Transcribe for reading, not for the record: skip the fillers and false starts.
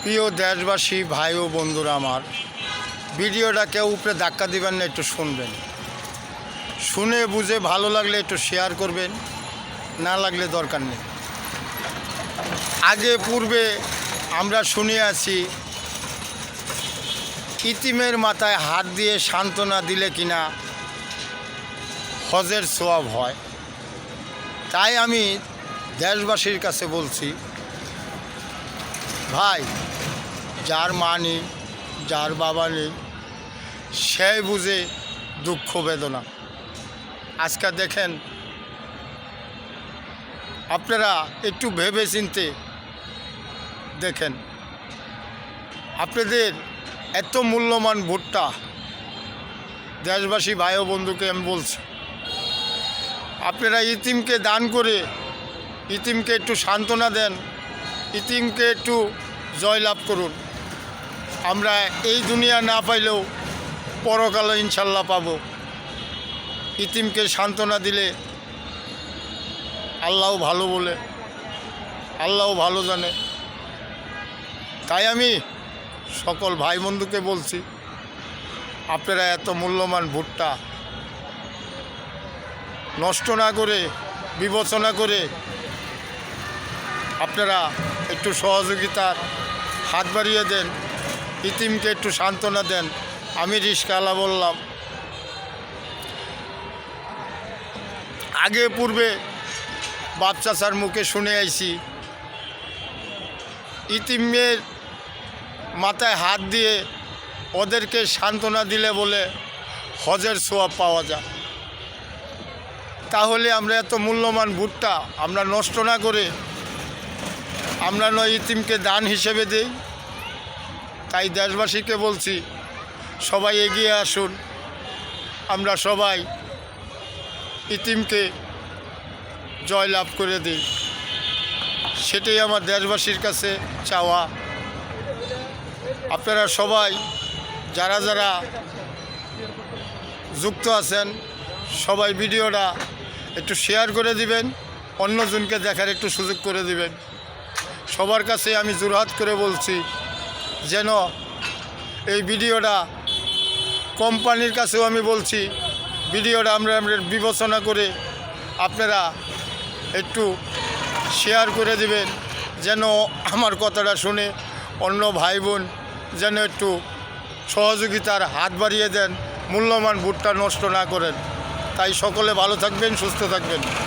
প্রিয় দেশবাসী ভাই ও বন্ধুরা, আমার ভিডিওটা কেউ উপরে ধাক্কা দিবেন না, একটু শুনবেন। শুনে বুঝে ভালো লাগলে একটু শেয়ার করবেন, না লাগলে দরকার নেই। আগে পূর্বে আমরা শুনে আছি ইতিমের মাথায় হাত দিয়ে সান্ত্বনা দিলে কিনা হজের সওয়াব হয়। তাই আমি দেশবাসীর কাছে বলছি, ভাই, যার মা নেই, যার বাবা নেই, সে বুঝে দুঃখ বেদনা। আজকে দেখেন, আপনারা একটু ভেবে চিনতে দেখেন, আপনাদের এত মূল্যবান ভোটটা দেশবাসী ভাই ও বন্ধুকে আমি বলছি, আপনারা ইতিমকে দান করে ইতিমকে একটু সান্ত্বনা দেন, ইতিমকে একটু জয়লাভ করুন। আমরা এই দুনিয়া না পাইলেও পরকালে ইনশাল্লাহ পাব। ইতিমকে সান্ত্বনা দিলে আল্লাহও ভালো বলে, আল্লাহও ভালো জানে। তাই আমি সকল ভাই বন্ধুকে বলছি, আপনারা এত মূল্যবান ভোটটা নষ্ট না করে, বিবেচনা করে আপনারা একটু সহযোগিতার হাত বাড়িয়ে দেন, ইতিমকে একটু সান্ত্বনা দেন। আমি রিস্কাওয়ালা বললাম, আগে পূর্বে বাপ চাচার মুখে শুনে আইছি ইতিমের মাথায় হাত দিয়ে ওদেরকে সান্ত্বনা দিলে বলে হজের সওয়াব পাওয়া যায়। তাহলে আমরা এত মূল্যবান ভোটটা আমরা নষ্ট না করে আমরা নয় ইতিমকে দান হিসেবে দেই। তাই দেশবাসীকে বলছি, সবাই এগিয়ে আসুন, আমরা সবাই ইতিমকে জয়লাভ করে দিই। সেটাই আমার দেশবাসীর কাছে চাওয়া। আপনারা সবাই যারা যারা যুক্ত আছেন, সবাই ভিডিওটা একটু শেয়ার করে দিবেন, অন্যজনকে দেখার একটু সুযোগ করে দিবেন। সবার কাছে আমি জোরহাত করে বলছি, যেন এই ভিডিওটা কোম্পানির কাছেও আমি বলছি, ভিডিওটা আমরা বিবেচনা করে আপনারা একটু শেয়ার করে দিবেন, যেন আমার কথাটা শুনে অন্য ভাই বোন যেন একটু সহযোগিতার হাত বাড়িয়ে দেন, মূল্যবান ভোটটা নষ্ট না করেন। তাই সকলে ভালো থাকবেন, সুস্থ থাকবেন।